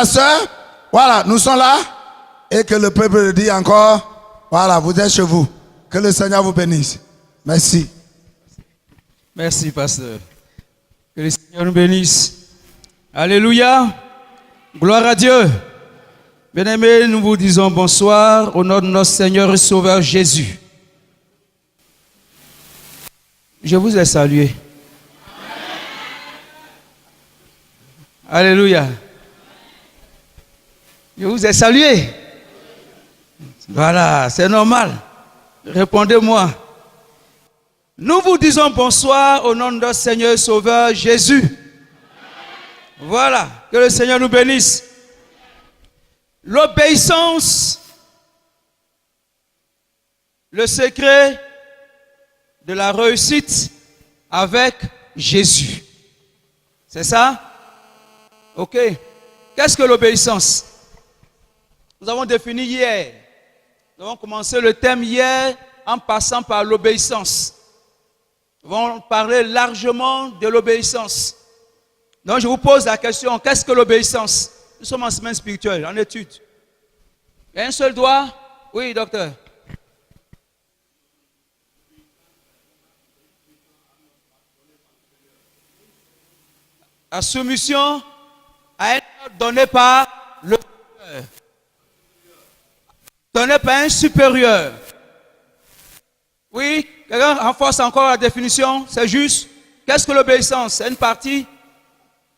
la sœur, voilà, nous sommes là. Et que le peuple dit encore, voilà, vous êtes chez vous. Que le Seigneur vous bénisse. Merci. Merci, pasteur. Que le Seigneur nous bénisse. Alléluia. Gloire à Dieu. Bien-aimés, nous vous disons bonsoir au nom de notre Seigneur et Sauveur Jésus. Je vous ai salué. Alléluia. Je vous ai salué. Voilà, c'est normal. Répondez-moi. Nous vous disons bonsoir au nom de notre Seigneur et Sauveur Jésus. Voilà, que le Seigneur nous bénisse. L'obéissance, le secret de la réussite avec Jésus. C'est ça? Ok. Qu'est-ce que l'obéissance? Nous avons défini hier. Nous avons commencé le thème hier en passant par l'obéissance. Nous allons parler largement de l'obéissance. Donc je vous pose la question, qu'est-ce que l'obéissance? Nous sommes en semaine spirituelle, en étude. Il y a un seul doigt? Oui, docteur. La soumission à un ordre donné par le supérieur. Donné par un supérieur. Oui, quelqu'un renforce encore la définition, c'est juste. Qu'est-ce que l'obéissance? C'est une partie,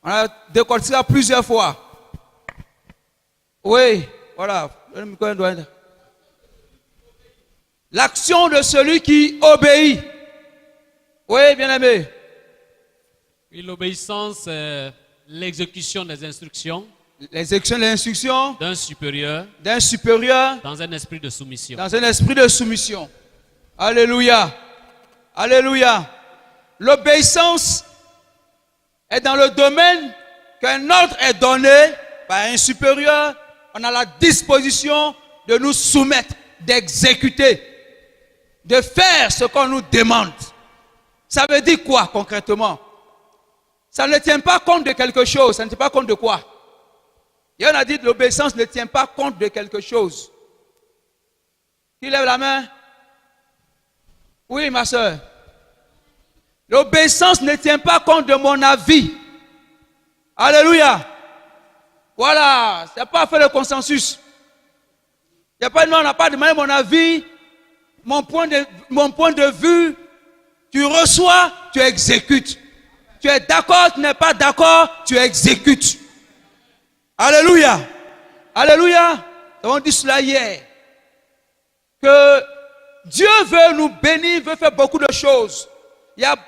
on a décortiqué plusieurs fois. Oui, voilà. L'action de celui qui obéit. Oui, bien-aimé. Oui, l'obéissance, c'est l'exécution des instructions. L'exécution des instructions d'un supérieur. Dans un esprit de soumission. Dans un esprit de soumission. Alléluia. Alléluia. L'obéissance est dans le domaine qu'un ordre est donné par un supérieur. On a la disposition de nous soumettre, d'exécuter, de faire ce qu'on nous demande. Ça veut dire quoi concrètement? Ça ne tient pas compte de quelque chose. Ça ne tient pas compte de quoi? Et on a dit que l'obéissance ne tient pas compte de quelque chose. Qui lève la main? Oui, ma soeur. L'obéissance ne tient pas compte de mon avis. Alléluia. Voilà, c'est pas fait le consensus. Il n'y a pas, non, on n'a pas demandé mon avis, mon point de vue. Tu reçois, tu exécutes. Tu es d'accord, tu n'es pas d'accord, tu exécutes. Alléluia. Alléluia. Nous avons dit cela hier. Que Dieu veut nous bénir, veut faire beaucoup de choses.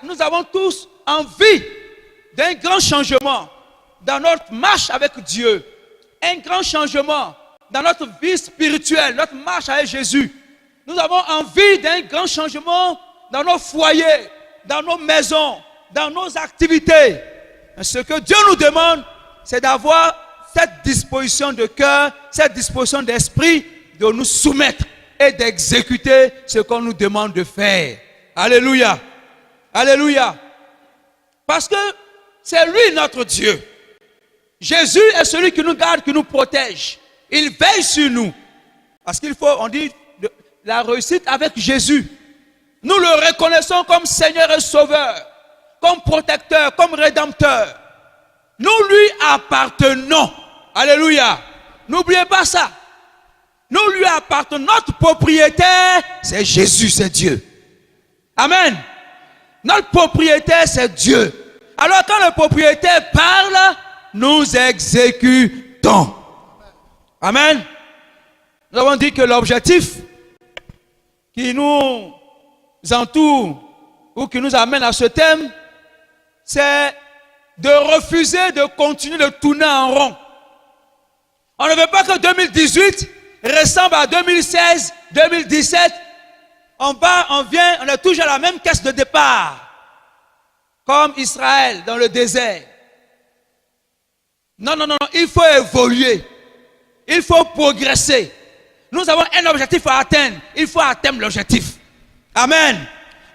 Nous avons tous envie d'un grand changement dans notre marche avec Dieu. Un grand changement dans notre vie spirituelle, notre marche avec Jésus. Nous avons envie d'un grand changement dans nos foyers, dans nos maisons, dans nos activités. Ce que Dieu nous demande, c'est d'avoir cette disposition de cœur, cette disposition d'esprit, de nous soumettre et d'exécuter ce qu'on nous demande de faire. Alléluia. Alléluia. Parce que c'est lui notre Dieu. Jésus est celui qui nous garde, qui nous protège. Il veille sur nous. Parce qu'il faut, on dit, la réussite avec Jésus. Nous le reconnaissons comme Seigneur et Sauveur, comme protecteur, comme rédempteur. Nous lui appartenons. Alléluia. N'oubliez pas ça. Nous lui appartenons. Notre propriétaire, c'est Jésus, c'est Dieu. Amen. Notre propriétaire, c'est Dieu. Alors quand le propriétaire parle, nous exécutons. Amen. Nous avons dit que l'objectif qui nous entoure ou qui nous amène à ce thème, c'est de refuser de continuer de tourner en rond. On ne veut pas que 2018 ressemble à 2016, 2017. On vient, on est toujours à la même caisse de départ. Comme Israël dans le désert. Non, il faut évoluer. Il faut progresser. Nous avons un objectif à atteindre. Il faut atteindre l'objectif. Amen.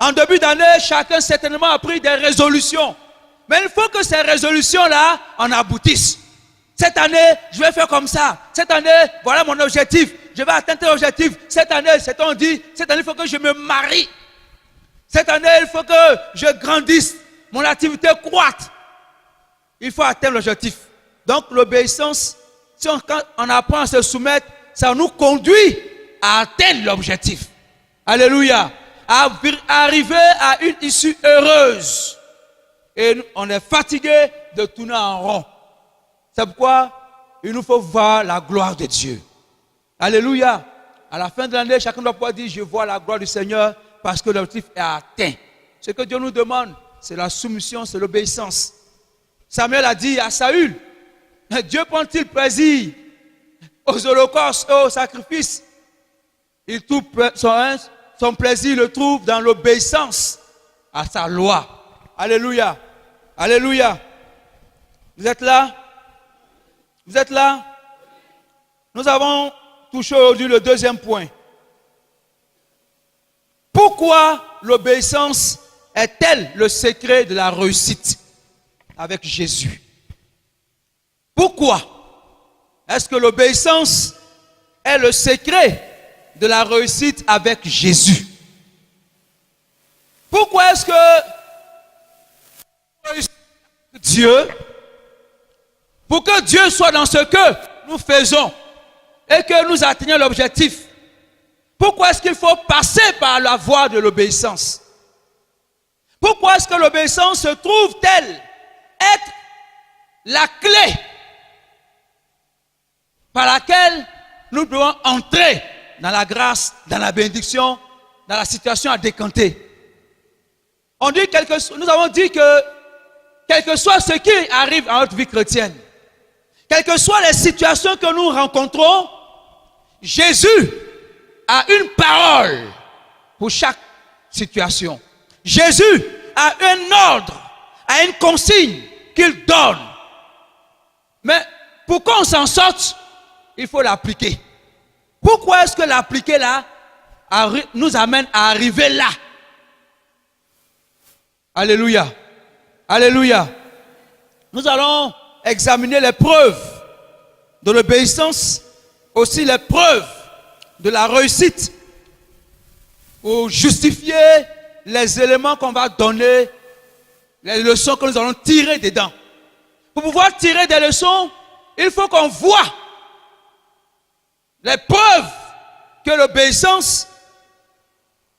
En début d'année, chacun certainement a pris des résolutions. Mais il faut que ces résolutions-là en aboutissent. Cette année, je vais faire comme ça. Cette année, voilà mon objectif. Je vais atteindre l'objectif. Cette année, c'est on dit, cette année, il faut que je me marie. Cette année, il faut que je grandisse. Mon activité croître. Il faut atteindre l'objectif. Donc, l'obéissance, quand on apprend à se soumettre, ça nous conduit à atteindre l'objectif. Alléluia. À arriver à une issue heureuse. Et on est fatigué de tourner en rond. C'est pourquoi il nous faut voir la gloire de Dieu. Alléluia. À la fin de l'année, chacun doit pouvoir dire, je vois la gloire du Seigneur parce que l'objectif est atteint. Ce que Dieu nous demande, c'est la soumission, c'est l'obéissance. Samuel a dit à Saül, Dieu prend-il plaisir aux holocaustes et aux sacrifices? Il trouve son plaisir, il le trouve dans l'obéissance à sa loi. Alléluia. Alléluia. Vous êtes là? Vous êtes là? Nous avons touché aujourd'hui le deuxième point. Pourquoi l'obéissance est-elle le secret de la réussite avec Jésus? Pourquoi est-ce que l'obéissance est le secret de la réussite avec Jésus? Pourquoi est-ce que Dieu, pour que Dieu soit dans ce que nous faisons et que nous atteignions l'objectif, pourquoi est-ce qu'il faut passer par la voie de l'obéissance? Pourquoi est-ce que l'obéissance se trouve-t-elle être la clé par laquelle nous devons entrer dans la grâce, dans la bénédiction, dans la situation à décanter? Nous avons dit que quel que soit ce qui arrive à notre vie chrétienne, quelles que soient les situations que nous rencontrons, Jésus a une parole pour chaque situation. Jésus a un ordre, a une consigne qu'il donne. Mais pour qu'on s'en sorte, il faut l'appliquer. Pourquoi est-ce que l'appliquer là nous amène à arriver là? Alléluia. Alléluia. Nous allons examiner les preuves de l'obéissance, aussi les preuves de la réussite, pour justifier les éléments qu'on va donner, les leçons que nous allons tirer dedans. Pour pouvoir tirer des leçons, il faut qu'on voit les preuves que l'obéissance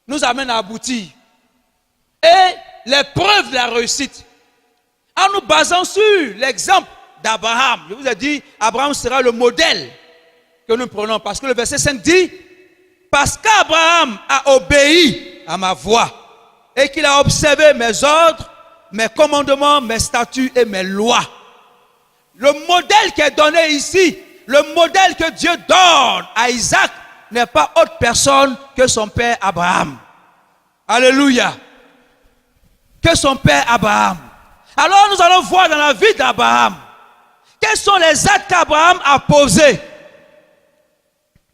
nous amène à aboutir et les preuves de la réussite. En nous basant sur l'exemple d'Abraham, je vous ai dit, Abraham sera le modèle que nous prenons, parce que le verset 5 dit, parce qu'Abraham a obéi à ma voix et qu'il a observé mes ordres, mes commandements, mes statuts et mes lois. Le modèle qui est donné ici, le modèle que Dieu donne à Isaac n'est pas autre personne que son père Abraham. Alléluia. Que son père Abraham. Alors nous allons voir dans la vie d'Abraham quels sont les actes qu'Abraham a posés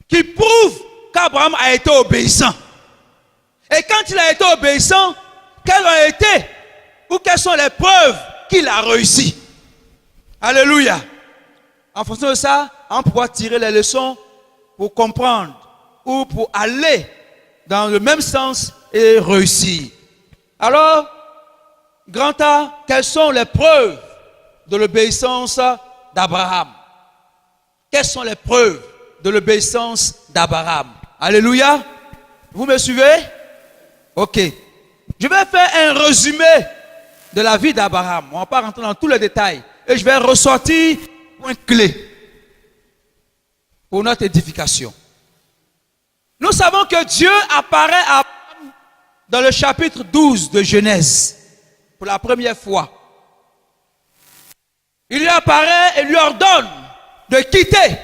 qui prouvent qu'Abraham a été obéissant. Et quand il a été obéissant, quelles ont été ou quelles sont les preuves qu'il a réussi. Alléluia. En fonction de ça, on pourra tirer les leçons pour comprendre ou pour aller dans le même sens et réussir. Alors, grand A, quelles sont les preuves de l'obéissance d'Abraham? Quelles sont les preuves de l'obéissance d'Abraham? Alléluia. Vous me suivez? Ok. Je vais faire un résumé de la vie d'Abraham. On ne va pas rentrer dans tous les détails. Et je vais ressortir un point clé pour notre édification. Nous savons que Dieu apparaît à Abraham dans le chapitre 12 de Genèse pour la première fois. Il lui apparaît et lui ordonne de quitter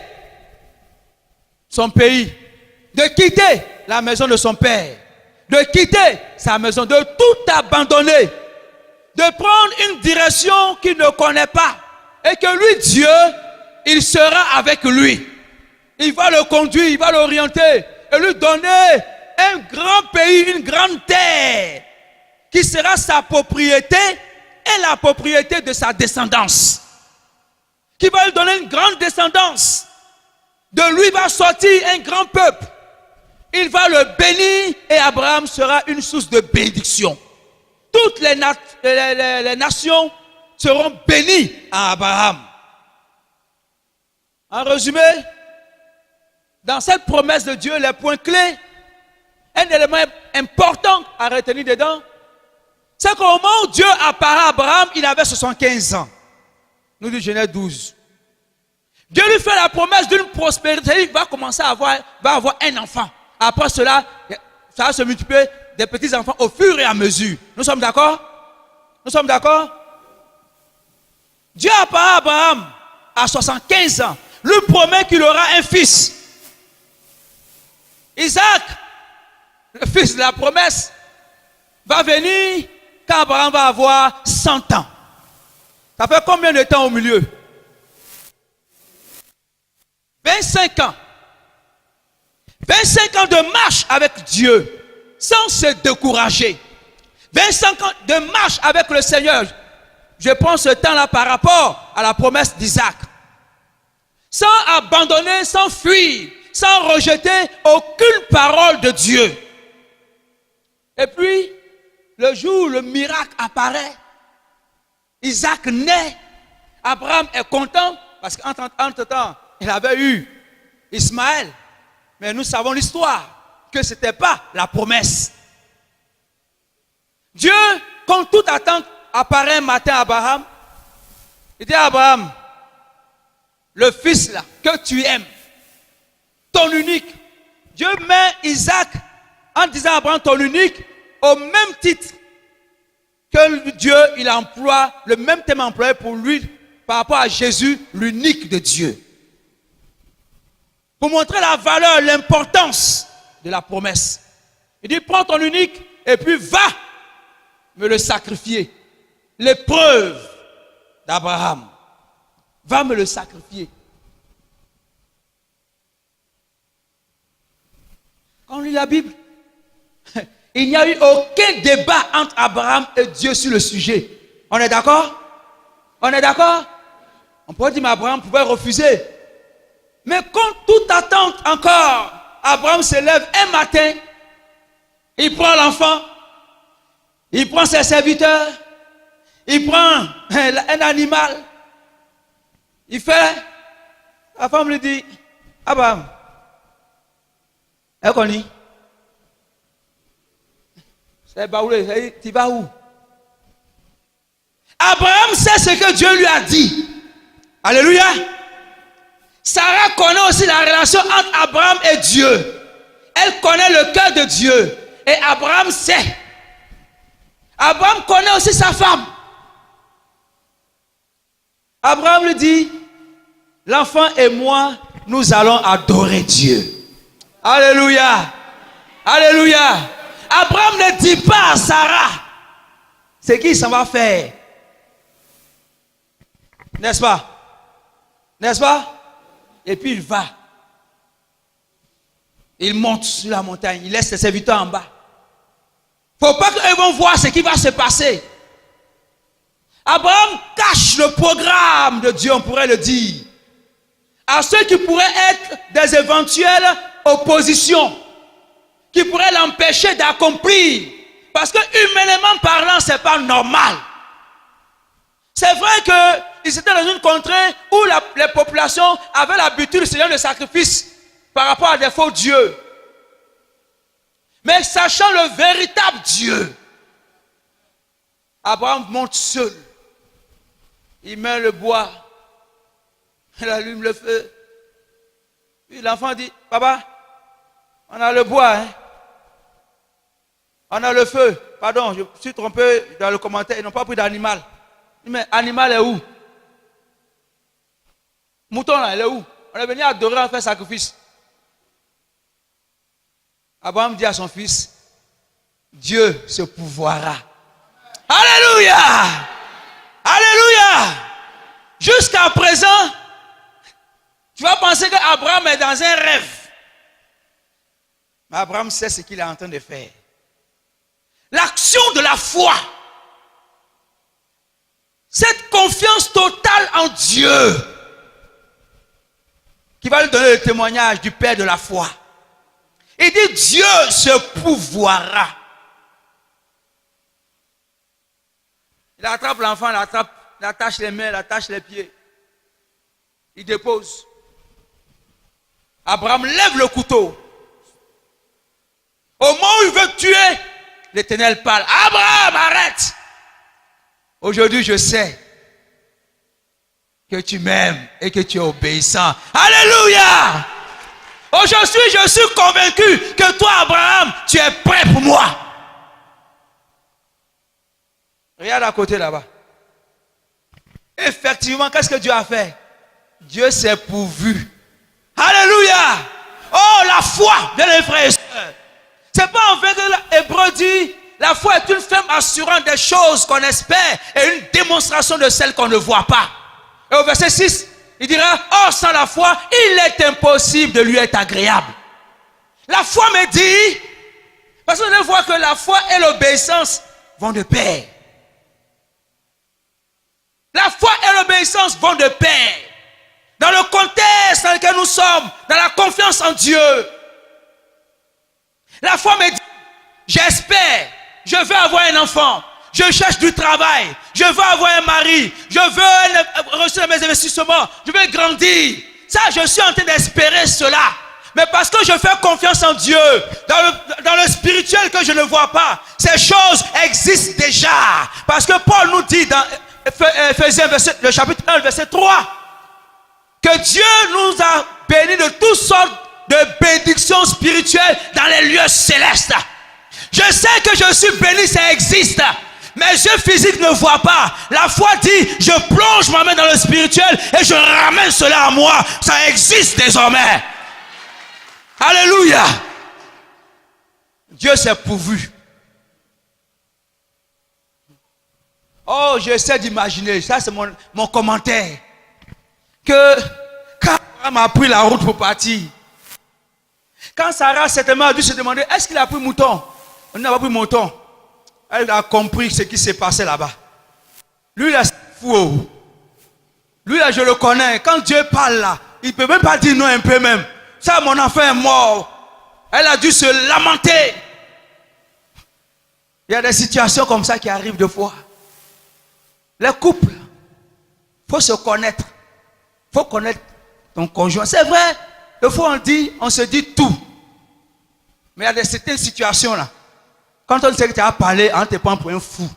son pays, de quitter la maison de son père, de quitter sa maison, de tout abandonner, de prendre une direction qu'il ne connaît pas, et que lui, Dieu, il sera avec lui. Il va le conduire, il va l'orienter, et lui donner un grand pays, une grande terre, qui sera sa propriété et la propriété de sa descendance. qui va lui donner une grande descendance. De lui va sortir un grand peuple. Il va le bénir et Abraham sera une source de bénédiction. Toutes les nations seront bénies à Abraham. En résumé, dans cette promesse de Dieu, les points clés, un élément important à retenir dedans, c'est qu'au moment où Dieu apparaît à Abraham, il avait 75 ans. Nous dit Genèse 12. Dieu lui fait la promesse d'une prospérité, il va commencer à avoir un enfant. Après cela, ça va se multiplier des petits-enfants au fur et à mesure. Nous sommes d'accord? Nous sommes d'accord? Dieu apparaît à Abraham à 75 ans. Lui promet qu'il aura un fils. Isaac, le fils de la promesse, va venir quand Abraham va avoir 100 ans. Ça fait combien de temps au milieu? 25 ans. 25 ans de marche avec Dieu, sans se décourager. 25 ans de marche avec le Seigneur. Je prends ce temps-là par rapport à la promesse d'Isaac. Sans abandonner, sans fuir, sans rejeter aucune parole de Dieu. Et puis, le jour où le miracle apparaît, Isaac naît. Abraham est content parce qu'entre-temps, il avait eu Ismaël. Mais nous savons l'histoire, que ce n'était pas la promesse. Dieu, comme toute attente, apparaît un matin à Abraham. Il dit à Abraham, le fils là, que tu aimes, ton unique. Dieu met Isaac en disant à Abraham ton unique au même titre que Dieu, il emploie le même thème employé pour lui par rapport à Jésus, l'unique de Dieu. Pour montrer la valeur, l'importance de la promesse. Il dit, prends ton unique et puis va me le sacrifier. L'épreuve d'Abraham. Va me le sacrifier. Quand on lit la Bible, il n'y a eu aucun débat entre Abraham et Dieu sur le sujet. On est d'accord? On est d'accord? On pourrait dire, mais Abraham pouvait refuser. Mais contre toute attente encore, Abraham se lève un matin, il prend l'enfant, il prend ses serviteurs, il prend un animal, il fait, la femme lui dit, Abraham, elle connaît, c'est baoulé, tu vas où? Abraham sait ce que Dieu lui a dit. Alléluia. Sarah connaît aussi la relation entre Abraham et Dieu. Elle connaît le cœur de Dieu. Et Abraham sait. Abraham connaît aussi sa femme. Abraham lui dit, l'enfant et moi, nous allons adorer Dieu. Alléluia. Alléluia. Abraham ne dit pas à Sarah ce qu'il s'en va faire. N'est-ce pas? N'est-ce pas? Et puis il va. Il monte sur la montagne. Il laisse ses serviteurs en bas. Il ne faut pas qu'ils vont voir ce qui va se passer. Abraham cache le programme de Dieu, on pourrait le dire, à ceux qui pourraient être des éventuelles oppositions, qui pourraient l'empêcher d'accomplir. Parce que humainement parlant, ce n'est pas normal. C'est vrai qu'ils étaient dans une contrée où les populations avaient l'habitude de Seigneur de sacrifice par rapport à des faux dieux. Mais sachant le véritable Dieu, Abraham monte seul. Il met le bois, il allume le feu. Puis l'enfant dit, papa, on a le bois, hein? On a le feu. Pardon, je me suis trompé dans le commentaire, ils n'ont pas pris d'animal. Mais animal est où? Mouton là, il est où? On est venu adorer, en faire sacrifice. Abraham dit à son fils, Dieu se pourvoira. Alléluia! Alléluia! Jusqu'à présent, tu vas penser qu'Abraham est dans un rêve. Mais Abraham sait ce qu'il est en train de faire. L'action de la foi. Cette confiance totale en Dieu. qui va lui donner le témoignage du père de la foi. Il dit Dieu se pourvoira. Il attrape l'enfant, il attache les mains, il attache les pieds. Il dépose. Abraham lève le couteau. Au moment où il veut tuer, l'Éternel parle. Abraham, arrête. Aujourd'hui, je sais que tu m'aimes et que tu es obéissant. Alléluia. Aujourd'hui, je suis convaincu que toi, Abraham, tu es prêt pour moi. Regarde à côté là-bas. Effectivement, qu'est-ce que Dieu a fait? Dieu s'est pourvu. Alléluia. Oh, la foi, bien les frères et sœurs. C'est pas en fait que l'Hébreu dit, la foi est une ferme assurance des choses qu'on espère et une démonstration de celles qu'on ne voit pas. Et au verset 6, il dira, oh, sans la foi, il est impossible de lui être agréable. La foi me dit, parce qu'on voit que la foi et l'obéissance vont de pair. La foi et l'obéissance vont de pair. Dans le contexte dans lequel nous sommes, dans la confiance en Dieu. La foi me dit, j'espère, je veux avoir un enfant, je cherche du travail, je veux avoir un mari, je veux reçu mes investissements, je veux grandir. Ça, je suis en train d'espérer cela. Mais parce que je fais confiance en Dieu, dans le spirituel que je ne vois pas, ces choses existent déjà. Parce que Paul nous dit dans Ephésiens, le chapitre 1, verset 3, que Dieu nous a bénis de toutes sortes de bénédictions spirituelles dans les lieux célestes. Je sais que je suis béni, ça existe. Mes yeux physiques ne voient pas. La foi dit, je plonge ma main dans le spirituel et je ramène cela à moi. Ça existe désormais. Alléluia. Dieu s'est pourvu. Oh, j'essaie d'imaginer, ça c'est mon commentaire, que quand Abraham a pris la route pour partir, quand Sarah certainement a dû se demander, est-ce qu'il a pris mouton? On n'a pas pris mouton. Elle a compris ce qui s'est passé là-bas. Lui là, c'est fou. Lui là, je le connais. Quand Dieu parle là, il ne peut même pas dire non un peu même. Ça, mon enfant est mort. Elle a dû se lamenter. Il y a des situations comme ça qui arrivent deux fois. Les couples, il faut se connaître. Il faut connaître ton conjoint. C'est vrai, des fois on se dit tout. Mais il y a certaines situations là. Quand on sait que tu as parlé, on te prend pour un fou.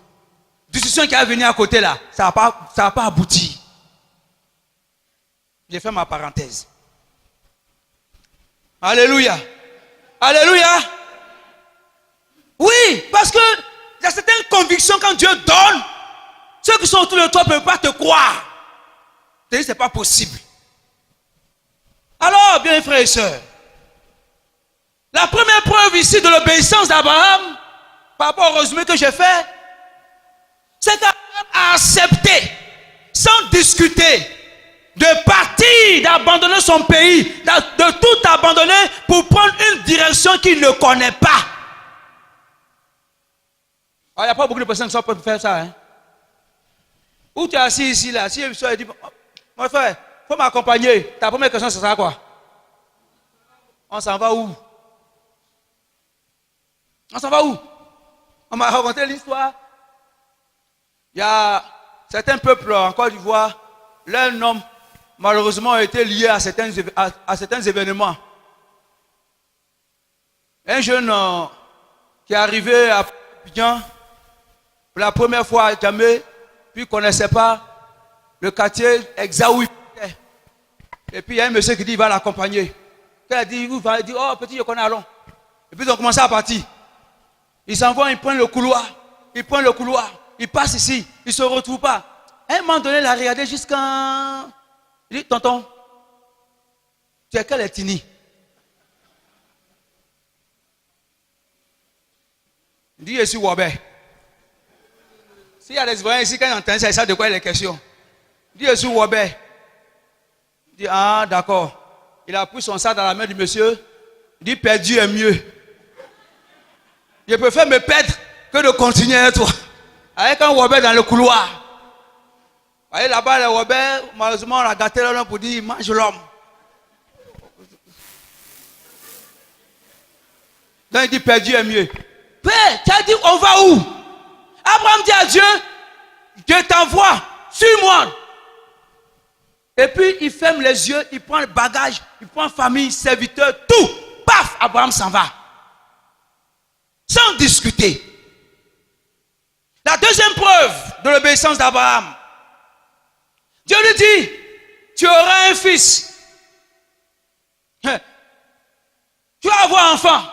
Discussion qui a venu à côté là, ça va pas aboutir. J'ai fait ma parenthèse. Alléluia. Alléluia. Oui, parce que il y a certaines convictions quand Dieu donne, ceux qui sont autour de toi ne peuvent pas te croire. Ce n'est pas possible. Alors, bien frères et sœurs, la première preuve ici de l'obéissance d'Abraham, par rapport au résumé que j'ai fait, c'est qu'Abraham a accepté, sans discuter, de partir, d'abandonner son pays, de tout abandonner pour prendre une direction qu'il ne connaît pas. Il n'y a pas beaucoup de personnes qui sont prêtes pour faire ça. Hein? Où tu es assis ici, là, si je dis, mon frère, il faut m'accompagner. Ta première question, c'est ça quoi? On s'en va où? On s'en va où? On m'a raconté l'histoire. Il y a certains peuples en Côte d'Ivoire, leurs noms, malheureusement, ont été liés à certains événements. Un jeune qui est arrivé à Abidjan, pour la première fois à Djamé, puis ne connaissait pas le quartier exact où il était. Et puis il y a un monsieur qui dit il va l'accompagner. Quand il dit où va, il dit oh petit je connais, allons. Et puis ils ont commencé à partir. Ils s'en vont, ils prennent le couloir. Ils prennent le couloir. Ils passent ici. Ils ne se retrouvent pas. À un moment donné, il a regardé jusqu'à... Il dit tonton, tu es quel ethnie? Il dit je suis Wabé. S'il y a des Ivoiriens ici, quand ils entendent ça, ils savent de quoi il est question. Il dit, je suis Wabé. Il dit, ah, d'accord. Il a pris son sac dans la main du monsieur. Il dit, perdu est mieux. Je préfère me perdre que de continuer avec toi. Avec un Wabé dans le couloir. Vous voyez, là-bas, les Wabé, malheureusement, on a gâté l'homme pour dire, mange l'homme. Donc il dit perdu est mieux. Père, tu as dit on va où? Abraham dit à Dieu, Dieu t'envoie, suis-moi. Et puis il ferme les yeux, il prend le bagage, il prend famille, serviteur, tout. Paf, Abraham s'en va. Sans discuter. La deuxième preuve de l'obéissance d'Abraham. Dieu lui dit, tu auras un fils. Tu vas avoir un enfant.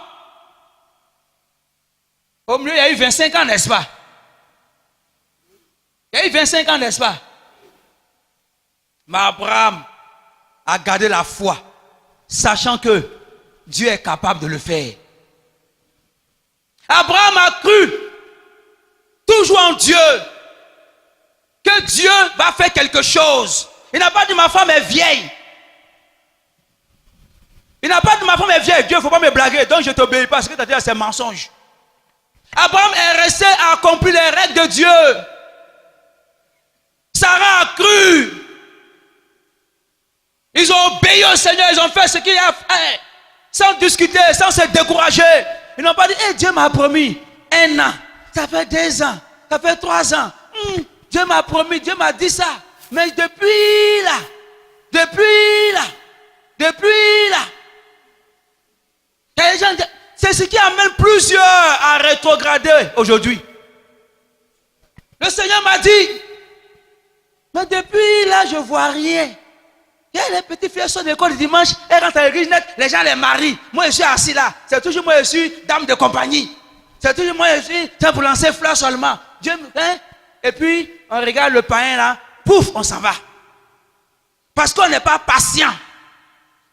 Au milieu, il y a eu 25 ans, n'est-ce pas? Il y a eu 25 ans, n'est-ce pas? Mais Abraham a gardé la foi, sachant que Dieu est capable de le faire. Abraham a cru, toujours en Dieu, que Dieu va faire quelque chose. Il n'a pas dit ma femme est vieille. Il n'a pas dit ma femme est vieille. Dieu, il ne faut pas me blaguer. Donc je t'obéis pas. Ce que tu as dit, c'est un mensonge. Abraham est resté à accomplir les règles de Dieu. Sarah a cru. Ils ont obéi au Seigneur. Ils ont fait ce qu'il a fait. Sans discuter, sans se décourager. Ils n'ont pas dit, hey, Dieu m'a promis 1 an. Ça fait 2 ans. Ça fait 3 ans. Dieu m'a promis, Dieu m'a dit ça. Mais depuis là, c'est ce qui amène plusieurs à rétrograder aujourd'hui. Le Seigneur m'a dit, mais depuis là, je ne vois rien. Il y a les petits filles sont de l'école du dimanche, elles rentrent à l'église, les gens les marient. Moi, je suis assis là. C'est toujours moi, je suis dame de compagnie. C'est toujours moi, je suis tiens pour lancer fleurs seulement. Dieu, hein? Et puis, on regarde le païen là, pouf, on s'en va. Parce qu'on n'est pas patient.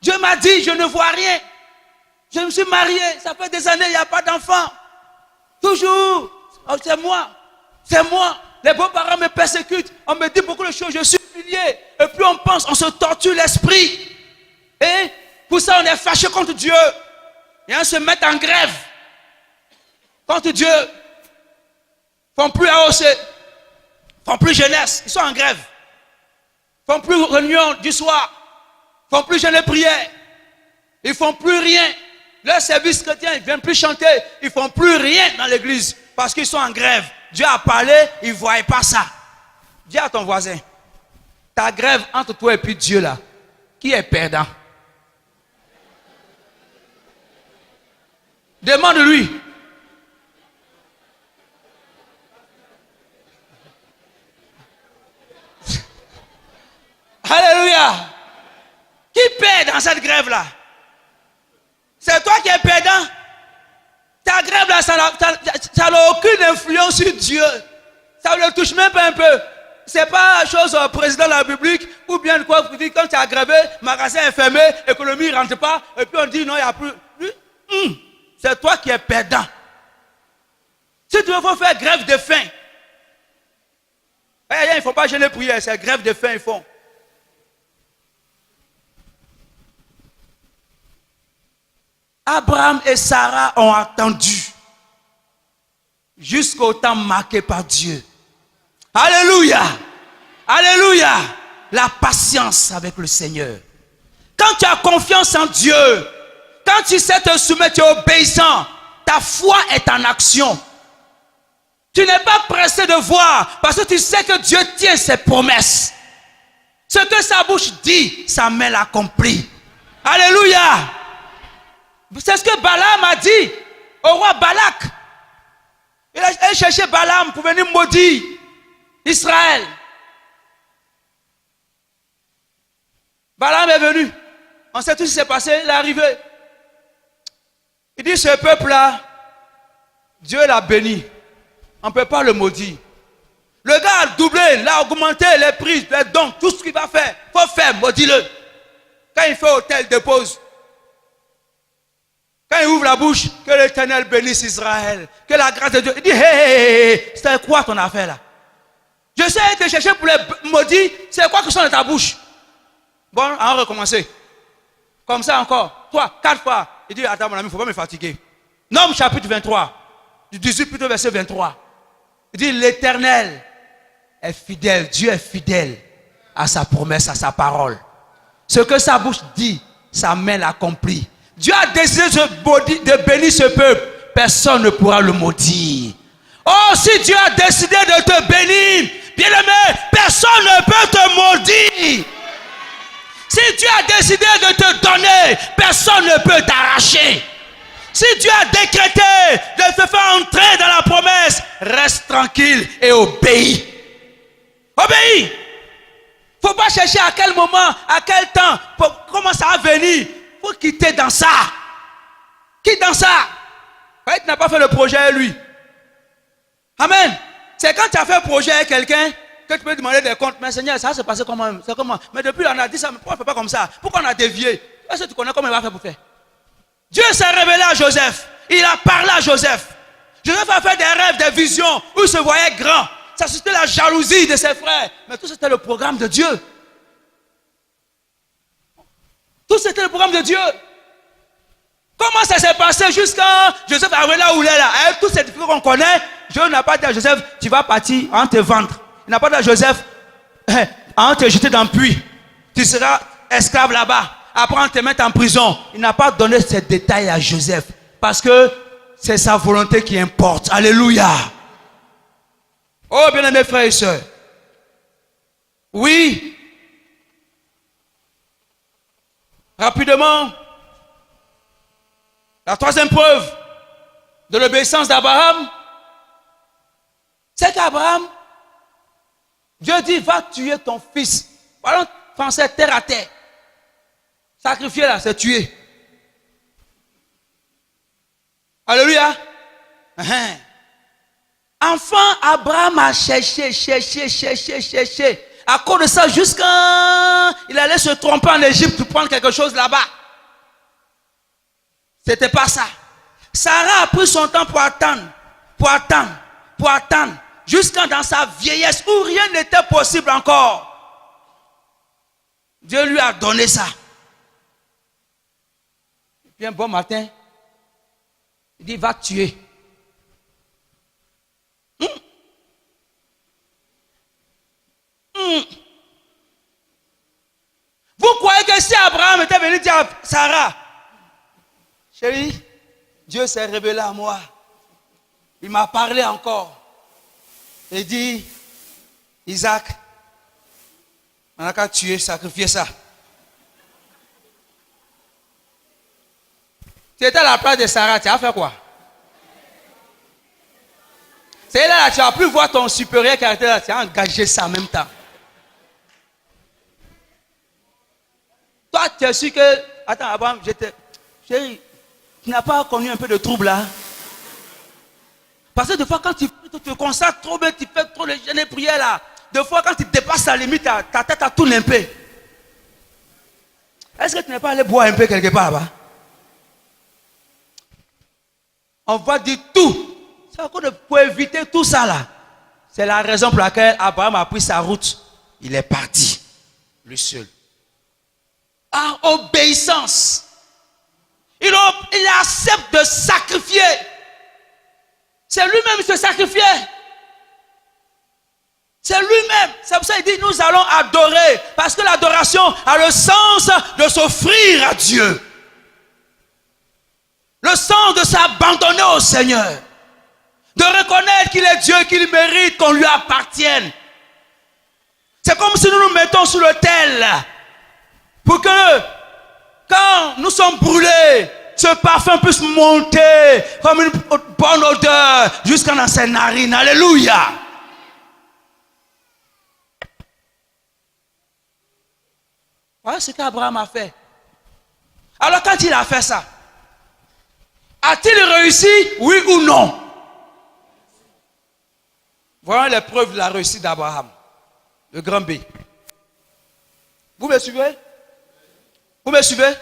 Dieu m'a dit, je ne vois rien. Je me suis marié, ça fait des années, il n'y a pas d'enfant. Toujours, oh, c'est moi. Les beaux-parents me persécutent, on me dit beaucoup de choses, je suis humilié. Et puis on pense, on se torture l'esprit. Et pour ça, on est fâché contre Dieu. Et on se met en grève contre Dieu. Ils ne font plus AOC, ils ne font plus jeunesse, ils sont en grève. Ils ne font plus réunion du soir, ils ne font plus jeûne et prière. Ils ne font plus rien. Leur service chrétien, ils ne viennent plus chanter. Ils ne font plus rien dans l'église parce qu'ils sont en grève. Dieu a parlé, ils ne voyaient pas ça. Dis à ton voisin, ta grève entre toi et puis Dieu là, qui est perdant? Demande-lui. Alléluia. Qui perd dans cette grève là? C'est toi qui es perdant. Ta grève là, ça n'a aucune influence sur Dieu. Ça ne le touche même pas un peu. Ce n'est pas chose au président de la République ou bien quoi. Quand tu as grévé, le magasin est fermé, l'économie ne rentre pas, et puis on dit non, il n'y a plus. C'est toi qui es perdant. Si tu veux faire grève de faim, il ne faut pas gêner prière, c'est grève de faim, ils font. Abraham et Sarah ont attendu jusqu'au temps marqué par Dieu. Alléluia! Alléluia! La patience avec le Seigneur. Quand tu as confiance en Dieu, quand tu sais te soumettre, tu es obéissant, ta foi est en action. Tu n'es pas pressé de voir parce que tu sais que Dieu tient ses promesses. Ce que sa bouche dit, sa main l'accomplit. Alléluia! C'est ce que Balaam a dit au roi Balak. Il a cherché Balaam pour venir maudire Israël. Balaam est venu. On sait tout ce qui s'est passé. Il est arrivé. Il dit, ce peuple-là, Dieu l'a béni. On ne peut pas le maudire. Le gars a doublé, il a augmenté les prix, les dons, tout ce qu'il va faire. Il faut faire, maudis-le. Quand il fait hôtel, dépose. Quand il ouvre la bouche, que l'Éternel bénisse Israël. Que la grâce de Dieu. Il dit, hé, c'est quoi ton affaire là? Je sais te chercher pour les maudits. C'est quoi que sont dans ta bouche? Bon, on va recommencer. Comme ça encore. 3, 4 fois. Il dit, attends mon ami, il ne faut pas me fatiguer. Nom chapitre 23. Du 18 plutôt verset 23. Il dit, l'Éternel est fidèle. Dieu est fidèle à sa promesse, à sa parole. Ce que sa bouche dit, sa main l'accomplit. Dieu a décidé de bénir ce peuple. Personne ne pourra le maudire. Oh, si Dieu a décidé de te bénir, bien-aimé, personne ne peut te maudire. Si Dieu a décidé de te donner, personne ne peut t'arracher. Si Dieu a décrété de te faire entrer dans la promesse, reste tranquille et obéis. Obéis. Il ne faut pas chercher à quel moment, à quel temps, comment ça va venir. Il faut quitter dans ça. Quitte dans ça. Tu n'as pas fait le projet avec lui. Amen. C'est quand tu as fait un projet avec quelqu'un que tu peux demander des comptes. Mais Seigneur, ça s'est passé comment? C'est comment? Mais depuis, on a dit ça. Mais pourquoi on ne fait pas comme ça? Pourquoi on a dévié? Est-ce que tu connais comment il va faire pour faire? Dieu s'est révélé à Joseph. Il a parlé à Joseph. Joseph a fait des rêves, des visions où il se voyait grand. Ça suscitait la jalousie de ses frères. Mais tout c'était le programme de Dieu. Tout c'était le programme de Dieu. Comment ça s'est passé jusqu'à Joseph arrivé là où il est là? Avec toutes ces difficultés qu'on connaît, Dieu n'a pas dit à Joseph, tu vas partir, on te vendre. Il n'a pas dit à Joseph, on te jeter dans le puits. Tu seras esclave là-bas. Après on te mettre en prison. Il n'a pas donné ces détails à Joseph. Parce que c'est sa volonté qui importe. Alléluia. Oh bien-aimés frères et sœurs. Oui. Rapidement. La troisième preuve de l'obéissance d'Abraham, c'est qu'Abraham, Dieu dit, va tuer ton fils. Parlons français terre à terre. Sacrifier là, c'est tuer. Alléluia. Enfin, Abraham a cherché. À cause de ça, jusqu'à il allait se tromper en Égypte pour prendre quelque chose là-bas. C'était pas ça. Sarah a pris son temps pour attendre. Jusqu'à dans sa vieillesse où rien n'était possible encore. Dieu lui a donné ça. Et puis un bon matin, il dit, va tuer. Vous croyez que si Abraham était venu dire à Sarah, chérie, Dieu s'est révélé à moi. Il m'a parlé encore. Il dit, Isaac, on n'a qu'à tuer, sacrifier ça. Tu étais à la place de Sarah, tu as fait quoi? C'est là, tu as pu voir ton supérieur caractère, tu as engagé ça en même temps. Toi, tu es sûr que, attends, Abraham, chérie, tu n'as pas connu un peu de trouble là? Parce que des fois, quand tu te consacres trop bien, tu fais trop de jeûnes et prières là. Des fois, quand tu dépasses la limite, ta tête tourne un peu. Est-ce que tu n'es pas allé boire un peu quelque part là-bas? On va dire tout. C'est pour éviter tout ça là. C'est la raison pour laquelle Abraham a pris sa route. Il est parti. Lui seul. En obéissance. Il accepte de sacrifier. C'est lui-même qui se sacrifiait. C'est lui-même. C'est pour ça qu'il dit, nous allons adorer. Parce que l'adoration a le sens de s'offrir à Dieu. Le sens de s'abandonner au Seigneur. De reconnaître qu'il est Dieu, qu'il mérite qu'on lui appartienne. C'est comme si nous nous mettons sur l'autel. Pour que, quand nous sommes brûlés, ce parfum puisse monter comme une bonne odeur jusqu'à dans ses narines. Alléluia. Voilà ce qu'Abraham a fait. Alors quand il a fait ça, a-t-il réussi, oui ou non? Voilà les preuves de la réussite d'Abraham. Le grand B. Vous me suivez? Vous me suivez?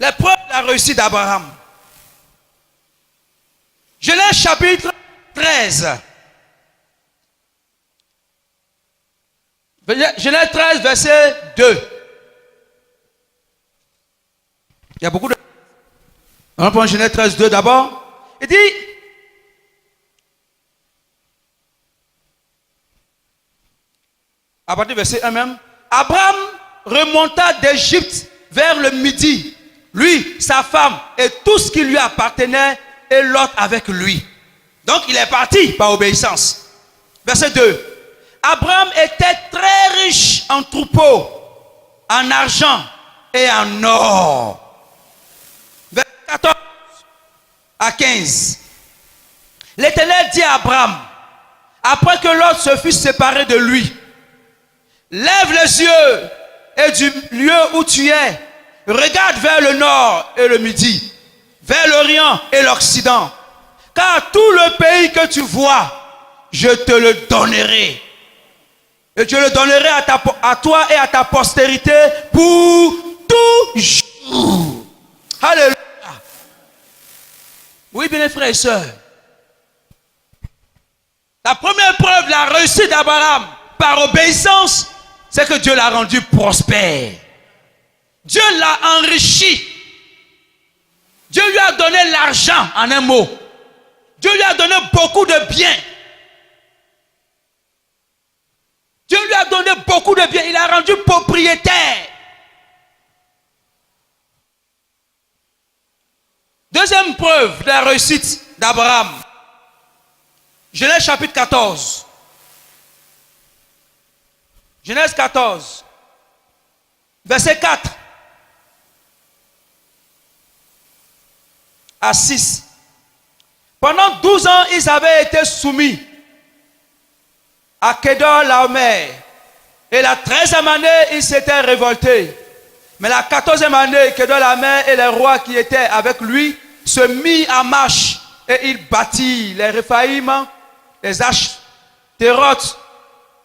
Les preuves de la réussite d'Abraham. Genèse chapitre 13. Genèse 13, verset 2. Il y a beaucoup de... On prend Genèse 13, 2 d'abord. Il dit... À partir du verset 1 même. Abraham remonta d'Égypte vers le midi lui, sa femme et tout ce qui lui appartenait, et Lot avec lui. Donc il est parti par obéissance. Verset 2. Abraham était très riche en troupeaux, en argent et en or. Verset 14 à 15. L'Éternel dit à Abraham, après que Lot se fut séparé de lui, lève les yeux et du lieu où tu es, regarde vers le nord et le midi, vers l'Orient et l'Occident, car tout le pays que tu vois, je te le donnerai. Et je le donnerai à toi et à ta postérité pour toujours. Alléluia. Oui, bien, frères et sœurs. La première preuve de la réussite d'Abraham par obéissance, c'est que Dieu l'a rendu prospère. Dieu l'a enrichi. Dieu lui a donné l'argent, en un mot. Dieu lui a donné beaucoup de biens. Dieu lui a donné beaucoup de biens. Il l'a rendu propriétaire. Deuxième preuve de la réussite d'Abraham. Genèse chapitre 14. Genèse 14. Verset 4 à 6. Pendant 12 ans, ils avaient été soumis à Kedorlaomer. Et la 13e année, ils s'étaient révoltés. Mais la 14e année, Kedorlaomer et les rois qui étaient avec lui se mit en marche. Et il bâtit les Réphaïm, les Ashteroth,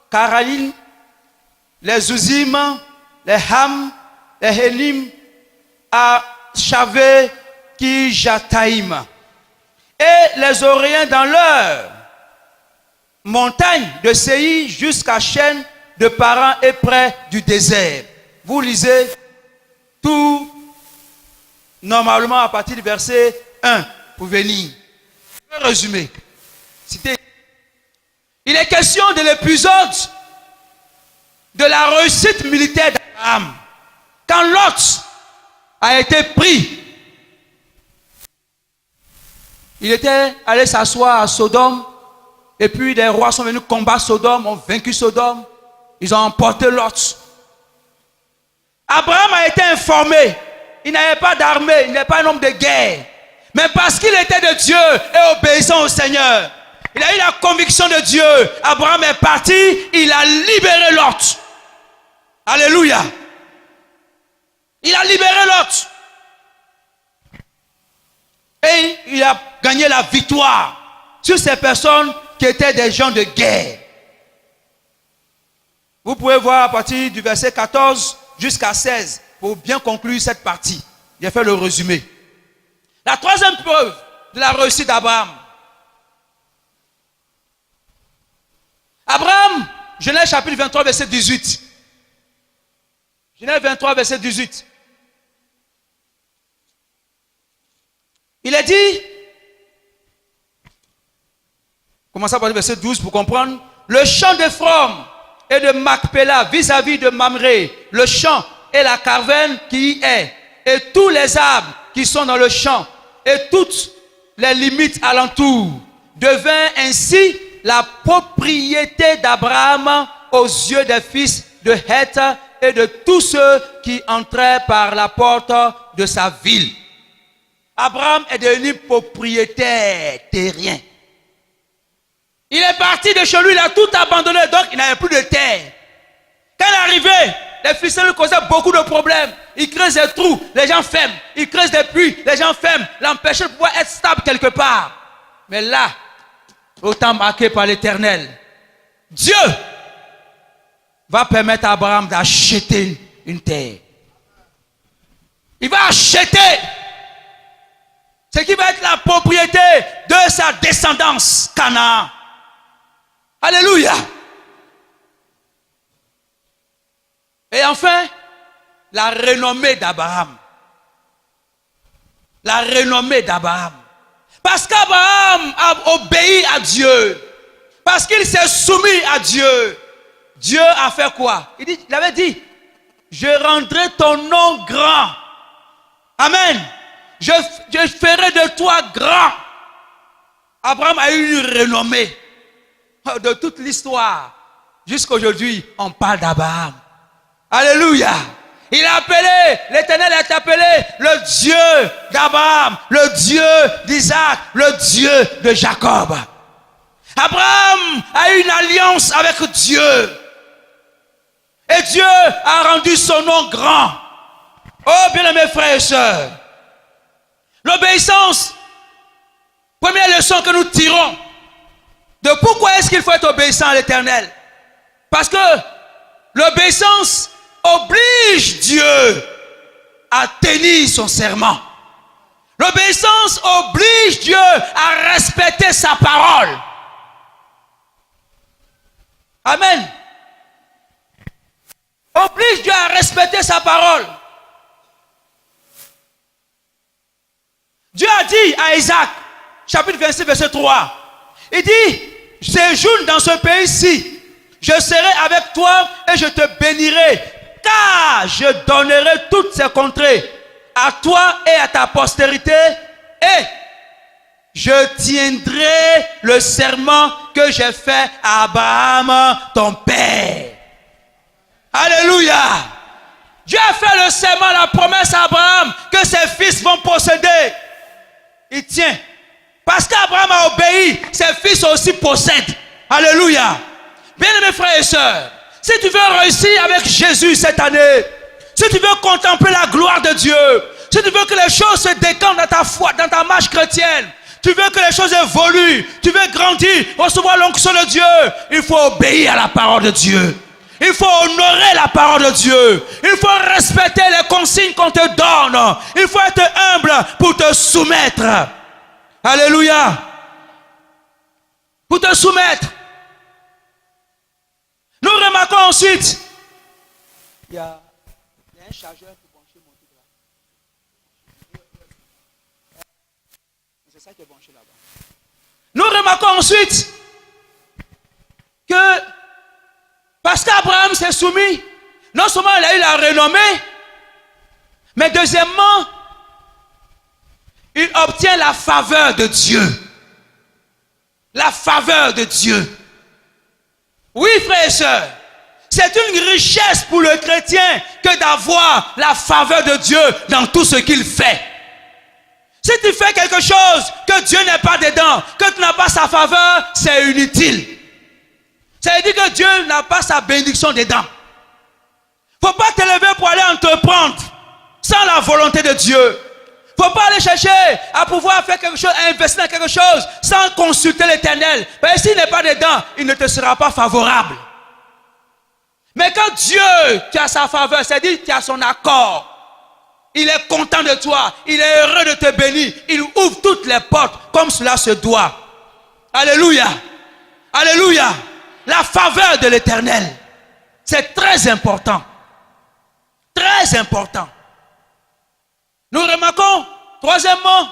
Karalim, les Uzim, les Ham, les Hélim, à Chavé, Kijataïm. Et les Oréens dans leur montagne de Séir jusqu'à Chêne de Paran et près du désert. Vous lisez tout normalement à partir du verset 1 pour venir. Je vais résumer. Il est question de l'épisode de la réussite militaire d'Abraham. Quand Lot a été pris, il était allé s'asseoir à Sodome, et puis les rois sont venus combattre Sodome, ont vaincu Sodome, ils ont emporté Lot. Abraham a été informé, il n'avait pas d'armée, il n'est pas un homme de guerre, mais parce qu'il était de Dieu et obéissant au Seigneur, il a eu la conviction de Dieu. Abraham est parti, il a libéré Lot. Alléluia. Il a libéré Lot. Et il a gagné la victoire sur ces personnes qui étaient des gens de guerre. Vous pouvez voir à partir du verset 14 jusqu'à 16 pour bien conclure cette partie. J'ai fait le résumé. La troisième preuve de la réussite d'Abraham. Abraham, Genèse chapitre 23, verset 18. Genèse 23, verset 18. Il est dit, commençons par le verset 12 pour comprendre, le champ d'Ephrom et de Macpéla vis-à-vis de Mamré, le champ et la caverne qui y est, et tous les arbres qui sont dans le champ, et toutes les limites alentour, devint ainsi la propriété d'Abraham aux yeux des fils de Heth et de tous ceux qui entraient par la porte de sa ville. Abraham est devenu propriétaire terrien. Il est parti de chez lui, il a tout abandonné, donc il n'avait plus de terre. Quand il est arrivé, les Philistins lui causaient beaucoup de problèmes. Ils creusent des trous, les gens ferment. Ils creusent des puits, les gens ferment. L'empêcher de pouvoir être stable quelque part. Mais là, au temps marqué par l'Éternel, Dieu va permettre à Abraham d'acheter une terre. Il va acheter ce qui va être la propriété de sa descendance, Canaan. Alléluia. Et enfin, la renommée d'Abraham. La renommée d'Abraham. Parce qu'Abraham a obéi à Dieu. Parce qu'il s'est soumis à Dieu. Dieu a fait quoi? Il avait dit, je rendrai ton nom grand. Amen. je ferai de toi grand. Abraham a eu une renommée. De toute l'histoire, jusqu'à aujourd'hui, on parle d'Abraham. Alléluia. Il a appelé, l'Éternel est appelé le Dieu d'Abraham, le Dieu d'Isaac, le Dieu de Jacob. Abraham a eu une alliance avec Dieu. Et Dieu a rendu son nom grand. Oh, bien-aimés frères et sœurs, l'obéissance, première leçon que nous tirons de pourquoi est-ce qu'il faut être obéissant à l'Éternel. Parce que l'obéissance oblige Dieu à tenir son serment. L'obéissance oblige Dieu à respecter sa parole. Amen. Oblige Dieu à respecter sa parole. Dieu a dit à Isaac, chapitre 26, verset 3, il dit, séjourne dans ce pays-ci, je serai avec toi et je te bénirai, car je donnerai toutes ces contrées à toi et à ta postérité, et je tiendrai le serment que j'ai fait à Abraham, ton père. Alléluia. Dieu a fait le serment, la promesse à Abraham que ses fils vont posséder. Il tient. Parce qu'Abraham a obéi, ses fils aussi possèdent. Alléluia. Bien-aimés frères et sœurs, si tu veux réussir avec Jésus cette année, si tu veux contempler la gloire de Dieu, si tu veux que les choses se décantent dans ta foi, dans ta marche chrétienne, tu veux que les choses évoluent, tu veux grandir, recevoir l'onction de Dieu, il faut obéir à la parole de Dieu. Il faut honorer la parole de Dieu. Il faut respecter les consignes qu'on te donne. Il faut être humble pour te soumettre. Alléluia. Pour te soumettre. Nous remarquons ensuite. Il y a un chargeur pour brancher mon truc là. C'est ça qui est branché là-bas. Nous remarquons ensuite que parce qu'Abraham s'est soumis, non seulement il a eu la renommée, mais deuxièmement, il obtient la faveur de Dieu. La faveur de Dieu. Oui, frères et sœurs, c'est une richesse pour le chrétien que d'avoir la faveur de Dieu dans tout ce qu'il fait. Si tu fais quelque chose que Dieu n'est pas dedans, que tu n'as pas sa faveur, c'est inutile. Ça veut dire que Dieu n'a pas sa bénédiction dedans. Il ne faut pas te lever pour aller entreprendre sans la volonté de Dieu. Il ne faut pas aller chercher à pouvoir faire quelque chose, à investir dans quelque chose sans consulter l'Éternel. Parce que s'il n'est pas dedans, il ne te sera pas favorable. Mais quand Dieu, tu as sa faveur, c'est-à-dire tu as son accord, il est content de toi, il est heureux de te bénir, il ouvre toutes les portes comme cela se doit. Alléluia. Alléluia. La faveur de l'Éternel, c'est très important. Très important. Nous remarquons, troisièmement,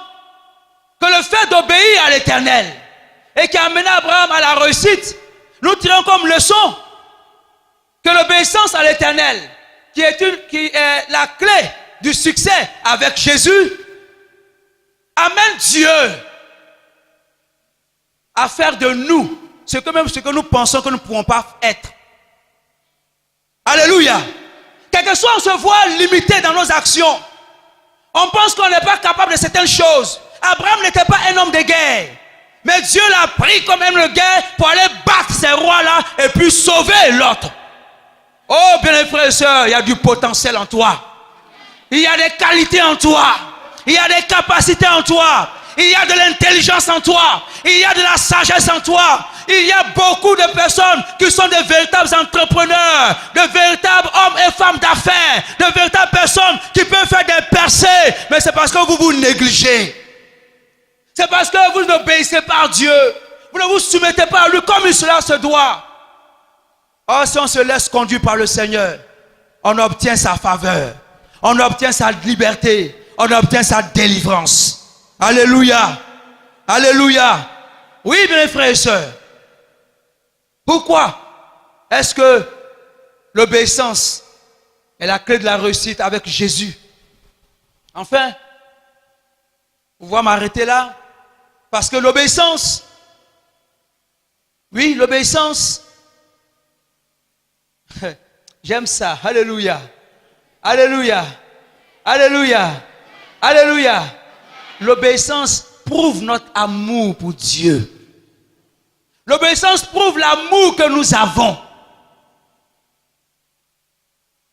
que le fait d'obéir à l'Éternel et qui a amené Abraham à la réussite, nous tirons comme leçon que l'obéissance à l'Éternel, qui est la clé du succès avec Jésus, amène Dieu à faire de nous ce que nous pensons que nous ne pouvons pas être. Alléluia. Quelquefois on se voit limité dans nos actions. On pense qu'on n'est pas capable de certaines choses. Abraham n'était pas un homme de guerre. Mais Dieu l'a pris comme homme de guerre pour aller battre ces rois-là et puis sauver l'autre. Oh bien les frères et sœurs, il y a du potentiel en toi. Il y a des qualités en toi. Il y a des capacités en toi. Il y a de l'intelligence en toi. Il y a de la sagesse en toi. Il y a beaucoup de personnes qui sont de véritables entrepreneurs, de véritables hommes et femmes d'affaires, de véritables personnes qui peuvent faire des percées. Mais c'est parce que vous vous négligez. C'est parce que vous n'obéissez pas à Dieu. Vous ne vous soumettez pas à lui comme cela se doit. Or, si on se laisse conduire par le Seigneur, on obtient sa faveur. On obtient sa liberté. On obtient sa délivrance. Alléluia. Alléluia. Oui, mes frères et sœurs. Pourquoi est-ce que l'obéissance est la clé de la réussite avec Jésus? Enfin, Vous pouvez m'arrêter là? Parce que l'obéissance, oui, l'obéissance, j'aime ça. Alléluia. Alléluia. Alléluia. Alléluia. L'obéissance prouve notre amour pour Dieu. L'obéissance prouve l'amour que nous avons.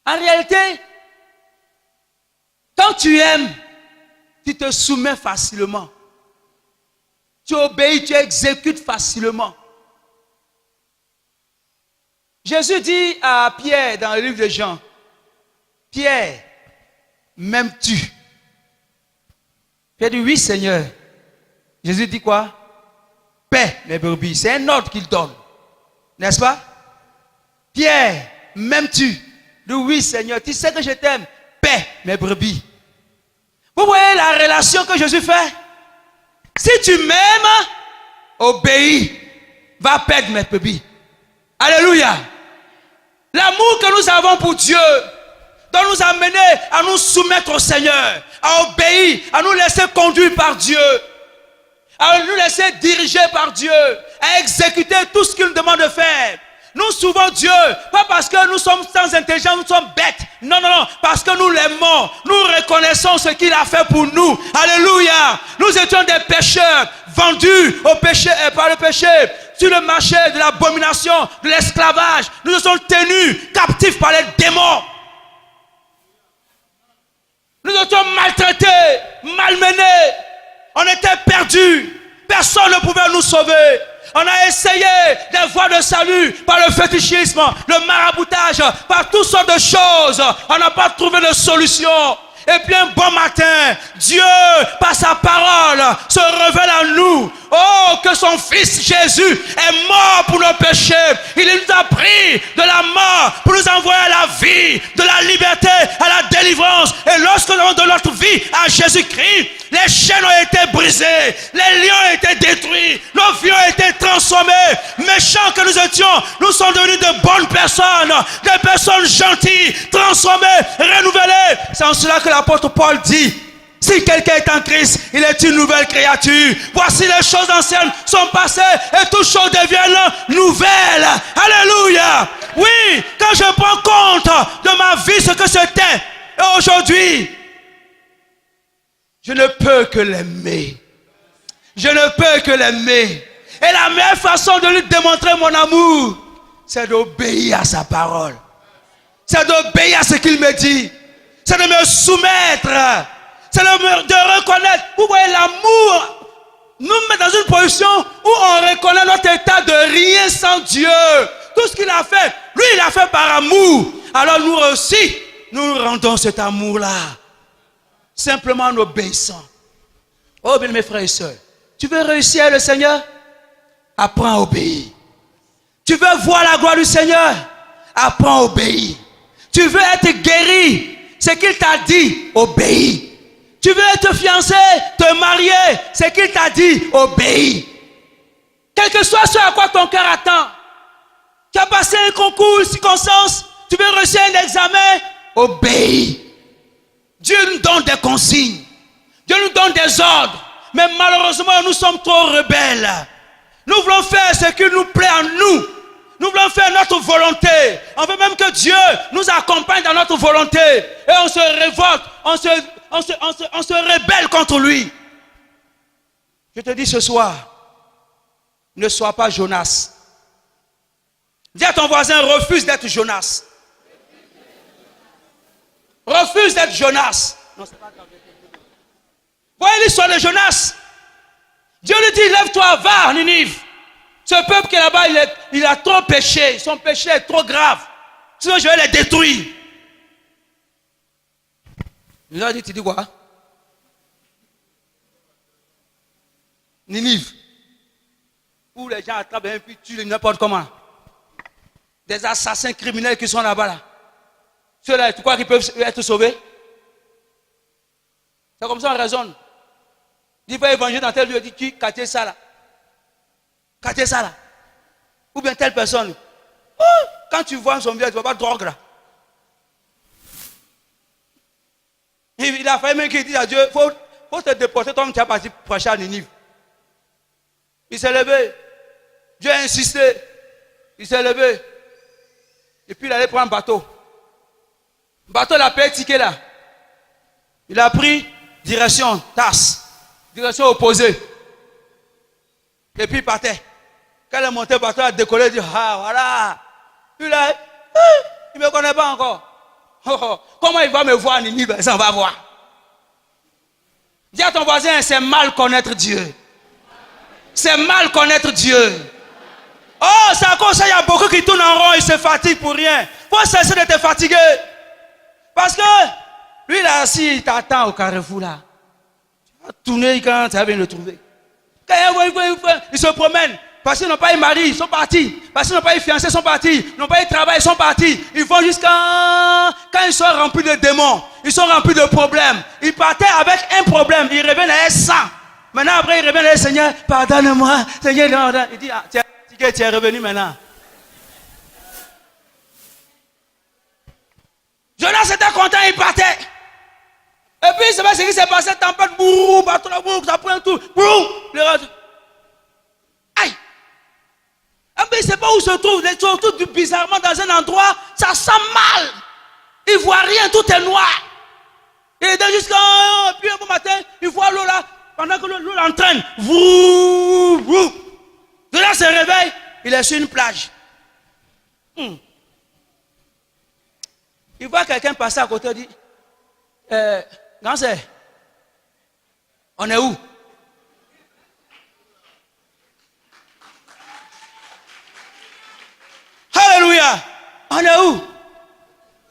En réalité, quand tu aimes, tu te soumets facilement. Tu obéis, tu exécutes facilement. Jésus dit à Pierre dans le livre de Jean, Pierre, m'aimes-tu? Pierre dit, oui Seigneur. Jésus dit quoi? Paix mes brebis. C'est un ordre qu'il donne. N'est-ce pas? Pierre, m'aimes-tu? Dit, oui Seigneur, tu sais que je t'aime. Paix mes brebis. Vous voyez la relation que Jésus fait? Si tu m'aimes, obéis. Va perdre mes brebis. Alléluia. L'amour que nous avons pour Dieu doit nous amener à nous soumettre au Seigneur, à obéir, à nous laisser conduire par Dieu, à nous laisser diriger par Dieu, à exécuter tout ce qu'il nous demande de faire. Nous sauvons Dieu, pas parce que nous sommes sans intelligence, nous sommes bêtes. Non, non, non, parce que nous l'aimons. Nous reconnaissons ce qu'il a fait pour nous. Alléluia. Nous étions des pécheurs, vendus au péché, par le péché, sur le marché de l'abomination, de l'esclavage. Nous nous sommes tenus captifs par les démons. Nous étions maltraités, malmenés. On était perdus. Personne ne pouvait nous sauver. On a essayé des voies de salut par le fétichisme, le maraboutage, par toutes sortes de choses. On n'a pas trouvé de solution. Et puis un bon matin, Dieu, par sa parole, se révèle à nous. Oh, que son Fils Jésus est mort pour nos péchés. Il nous a pris de la mort pour nous envoyer à la vie, de la liberté à la délivrance. Et lorsque nous avons de notre vie à Jésus-Christ, les chaînes ont été brisées, les lions ont été détruits, nos vies ont été transformées. Méchants que nous étions, nous sommes devenus de bonnes personnes, des personnes gentilles, transformées, renouvelées. C'est en cela que l'apôtre Paul dit, si quelqu'un est en Christ, il est une nouvelle créature. Voici les choses anciennes sont passées et toutes choses deviennent nouvelles. Alléluia. Oui, quand je prends compte de ma vie, ce que c'était, et aujourd'hui, je ne peux que l'aimer. Je ne peux que l'aimer. Et la meilleure façon de lui démontrer mon amour, c'est d'obéir à sa parole. C'est d'obéir à ce qu'il me dit. C'est de me soumettre. C'est de reconnaître. Vous voyez, l'amour nous met dans une position où on reconnaît notre état de rien sans Dieu. Tout ce qu'il a fait, lui, il a fait par amour. Alors nous aussi, nous rendons cet amour-là. Simplement en obéissant. Oh bien mes frères et sœurs, tu veux réussir avec le Seigneur? Apprends à obéir. Tu veux voir la gloire du Seigneur? Apprends à obéir. Tu veux être guéri? Ce qu'il t'a dit, obéis. Tu veux être fiancé, te marier, ce qu'il t'a dit, obéis. Quel que soit ce à quoi ton cœur attend. Tu as passé un concours, une circonstance, tu veux réussir un examen, obéis. Dieu nous donne des consignes. Dieu nous donne des ordres. Mais malheureusement, nous sommes trop rebelles. Nous voulons faire ce qui nous plaît en nous. Nous voulons faire notre volonté. On veut même que Dieu nous accompagne dans notre volonté. Et on se révolte, on se rebelle contre lui. Je te dis ce soir, ne sois pas Jonas. Dis à ton voisin, refuse d'être Jonas. Refuse d'être Jonas. Non, c'est pas grave. Voyez l'histoire de Jonas. Dieu lui dit, lève-toi, va à Ninive. Ce peuple qui est là-bas, il a trop péché. Son péché est trop grave. Sinon, je vais les détruire. Il a dit, tu dis quoi? Ninive. Où les gens attrapent et puis tuent n'importe comment. Des assassins criminels qui sont là-bas. Là. Ceux-là, tu crois qu'ils peuvent être sauvés? C'est comme ça on raisonne. Il va évangéliser dans tel lieu, il dit, quartier ça là. Quartier ça là. Ou bien telle personne. Oh, quand tu vois son visage, tu ne vois pas de drogue là. Il a fallu même qu'il dise à Dieu, il faut faut te déporter, toi tu es parti prêcher à Ninive. Il s'est levé. Dieu a insisté. Il s'est levé. Et puis il allait prendre un bateau. Le bateau, il a payé ticket là. Il a pris direction Tars. Direction opposée. Et puis il partait. Quand il est monté, le bateau a décollé, il dit, ah voilà. Puis là, il ne me connaît pas encore. Comment il va me voir à Ninive? Ça, on va voir. Dis à ton voisin, c'est mal connaître Dieu. C'est mal connaître Dieu. Oh, c'est à cause ça, il y a beaucoup qui tournent en rond, ils se fatiguent pour rien. Il faut cesser de te fatiguer. Parce que lui, là, assis, il t'attend au carrefour, là. Tu vas tourner quand tu vas venir le trouver. Quand ils se promènent. Parce qu'ils n'ont pas eu mari, ils sont partis. Parce qu'ils n'ont pas eu fiancé, ils sont partis. Ils n'ont pas eu travail, ils sont partis. Ils vont jusqu'à... Quand ils sont remplis de démons, ils sont remplis de problèmes. Ils partaient avec un problème, ils reviennent avec 100. Maintenant, après, ils reviennent avec Seigneur, pardonne-moi. Seigneur, non. Il dit, ah, tu es revenu maintenant. Jonas était content, il partait. Et puis, c'est pas ce qui s'est passé, tempête, boum, bateau, ça prend tout, boum, le reste. Aïe! Mais il ne sait pas où se trouve, il se trouve bizarrement dans un endroit, ça sent mal. Il ne voit rien, tout est noir. Il est jusqu'à... Puis un bon matin, il voit l'eau là, pendant que l'eau l'entraîne. Jonas se réveille, il est sur une plage. Il voit quelqu'un passer à côté, il dit, grand sœur, on est où? Alléluia! On est où?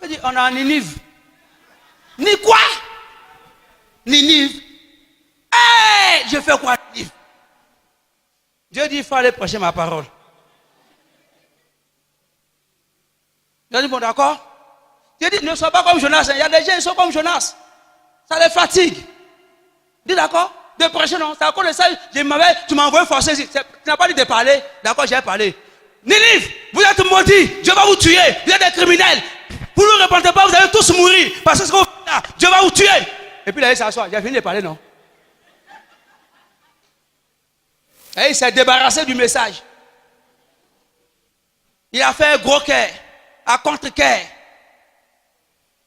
Il dit, on est en Ninive. Ni quoi? Ninive. Hey, je fais quoi à Ninive? Dieu dit, il faut aller prêcher ma parole. Dieu dit, bon d'accord. Dieu dit, ne sois pas comme Jonas. Il y a des gens qui sont comme Jonas. Ça les fatigue. Dis d'accord? De prêcher, non. C'est à cause de ça, tu m'as envoyé forcer. Tu n'as pas dit de parler. D'accord, j'ai parlé. Ninive, vous êtes maudits. Dieu va vous tuer. Vous êtes des criminels. Vous ne répondez pas, vous allez tous mourir. Parce que Dieu va vous tuer. Et puis là, il s'assoit. J'ai fini de parler, non? Et il s'est débarrassé du message. Il a fait un gros cœur, à contre-cœur.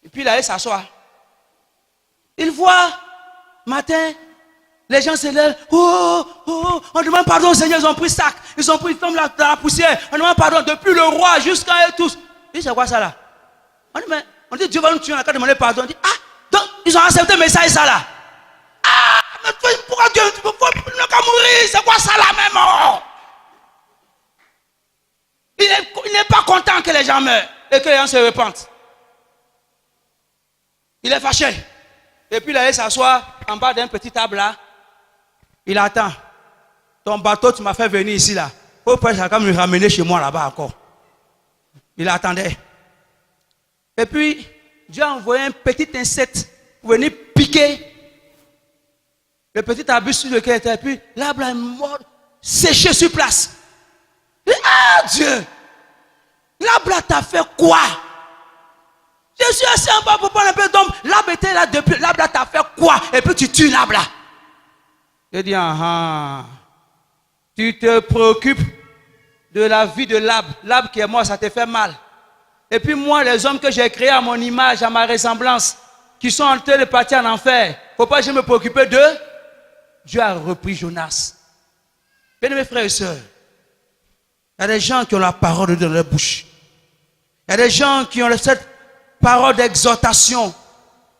Et puis là, il s'assoit. Il voit, matin, les gens se lèvent. On demande pardon au Seigneur, ils ont pris sac. Ils ont pris, ils tombent dans la poussière. On demande pardon depuis le roi jusqu'à eux tous. Il dit, c'est quoi ça là? On dit, Dieu va nous tuer, on a qu'à demander pardon. On dit, ah, donc ils ont accepté le message ça là. Ah, mais pourquoi Dieu ne peut pas mourir? C'est quoi ça là même? Il n'est pas content que les gens meurent et que les gens se repentent. Il est fâché. Et puis là, il s'assoit en bas d'un petit table là. Il attend. Ton bateau, tu m'as fait venir ici là. Il faut presque me ramener chez moi là-bas encore. Il attendait. Et puis, Dieu a envoyé un petit insecte pour venir piquer le petit arbuste sur lequel il était. Et puis, l'arbre est mort, séché sur place. Et, ah Dieu! L'arbre t'a fait quoi? Je suis assis en bas pour prendre un peu d'ombre. L'arbre était là depuis. L'arbre t'a fait quoi? Et puis tu tues l'arbre là. Je dis, tu te préoccupes de la vie de l'arbre. L'arbre qui est mort, ça te fait mal. Et puis moi, les hommes que j'ai créés à mon image, à ma ressemblance, qui sont en train de partir en enfer, il ne faut pas que je me préoccupe d'eux. Dieu a repris Jonas. Bien mes frères et sœurs, il y a des gens qui ont la parole de Dieu dans leur bouche. Il y a des gens qui ont cette parole d'exhortation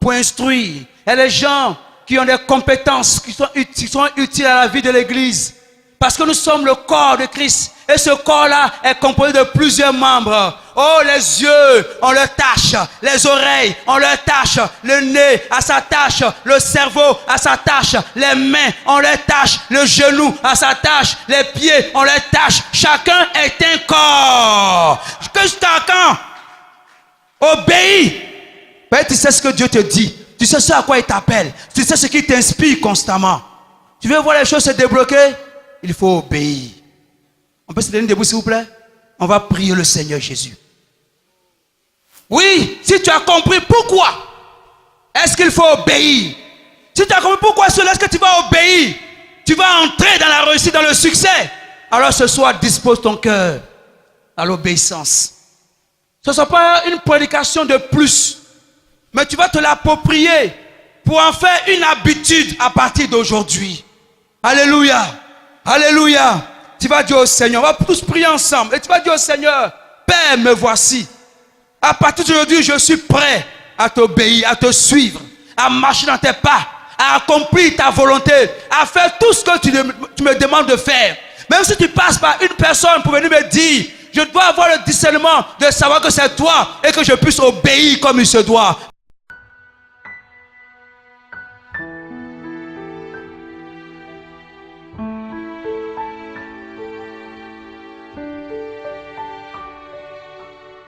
pour instruire. Il y a des gens qui ont des compétences qui sont utiles à la vie de l'Église. Parce que nous sommes le corps de Christ. Et ce corps-là est composé de plusieurs membres. Oh, les yeux, on le tâche. Les oreilles, on le tâche. Le nez, à sa tâche. Le cerveau, à sa tâche. Les mains, on les tâche. Le genou, à sa tâche. Les pieds, on les tâche. Chacun est un corps. Que chacun obéit. Tu sais ce que Dieu te dit. Tu sais ce à quoi il t'appelle. Tu sais ce qui t'inspire constamment. Tu veux voir les choses se débloquer? Il faut obéir. On peut se tenir debout s'il vous plaît? On va prier le Seigneur Jésus. Oui, si tu as compris pourquoi est-ce qu'il faut obéir. Si tu as compris pourquoi cela, est-ce que tu vas obéir? Tu vas entrer dans la réussite, dans le succès. Alors ce soir, dispose ton cœur à l'obéissance. Ce ne sera pas une prédication de plus, mais tu vas te l'approprier pour en faire une habitude à partir d'aujourd'hui. Alléluia. Alléluia. Tu vas dire au Seigneur, on va tous prier ensemble. Et tu vas dire au Seigneur, Père, me voici. À partir d'aujourd'hui, je suis prêt à t'obéir, à te suivre, à marcher dans tes pas, à accomplir ta volonté, à faire tout ce que tu me demandes de faire. Même si tu passes par une personne pour venir me dire, je dois avoir le discernement de savoir que c'est toi et que je puisse obéir comme il se doit.